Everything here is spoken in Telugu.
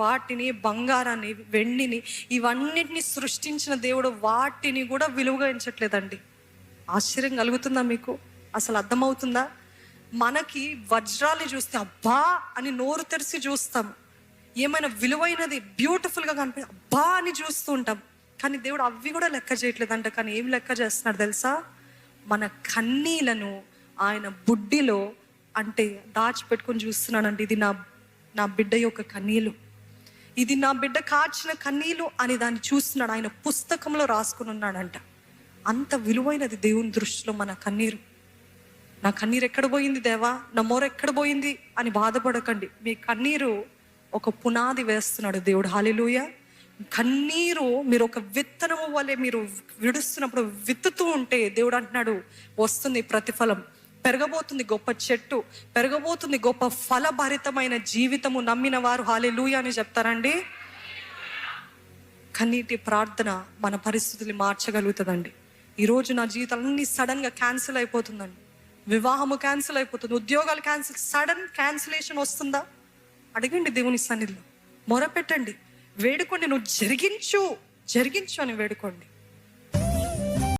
వాటిని బంగారాన్ని, వెండిని, ఇవన్నిటిని సృష్టించిన దేవుడు వాటిని కూడా విలువగా ఎంచట్లేదండి. ఆశ్చర్యం కలుగుతుందా మీకు? అసలు అర్థమవుతుందా? మనకి వజ్రాలు చూస్తే అబ్బా అని నోరు తెరిచి చూస్తాం. ఏమైనా విలువైనది బ్యూటిఫుల్గా కనిపి అబ్బా అని చూస్తూ ఉంటాం. కానీ దేవుడు అవి కూడా లెక్క చేయట్లేదంట. కానీ ఏం లెక్క చేస్తున్నాడు తెలుసా? మన కన్నీలను ఆయన బుడ్డిలో అంటే దాచిపెట్టుకొని చూస్తున్నాడంటే, ఇది నా బిడ్డ యొక్క కన్నీలు, ఇది నా బిడ్డ కాచిన కన్నీలు అని దాన్ని చూస్తున్నాడు. ఆయన పుస్తకంలో రాసుకుని ఉన్నాడంట. అంత విలువైనది దేవుని దృష్టిలో మన కన్నీరు. నా కన్నీరు ఎక్కడ పోయింది దేవా, నా మొర ఎక్కడ పోయింది అని బాధపడకండి. మీ కన్నీరు ఒక పునాది వేస్తున్నాడు దేవుడు. హల్లెలూయా. కన్నీరు మీరు ఒక విత్తనము వలె మీరు విడుస్తున్నప్పుడు, విత్తుతూ ఉంటే దేవుడు అంటున్నాడు వస్తుంది ప్రతిఫలం, పెరగబోతుంది గొప్ప చెట్టు, పెరగబోతుంది గొప్ప ఫలభరితమైన జీవితము. నమ్మిన వారు హల్లెలూయా అని చెప్తారండి. కన్నీటి ప్రార్థన మన పరిస్థితులు మార్చగలుగుతుందండి. ఈరోజు నా జీవితం అన్ని సడన్గా క్యాన్సిల్ అయిపోతుందండి. వివాహము క్యాన్సిల్ అయిపోతుంది, ఉద్యోగాలు క్యాన్సిల్, సడన్ క్యాన్సిలేషన్ వస్తుందా? అడగండి దేవుని సన్నిధిలో, మొరపెట్టండి, వేడుకోండి. నువ్వు జరిగించు అని వేడుకోండి.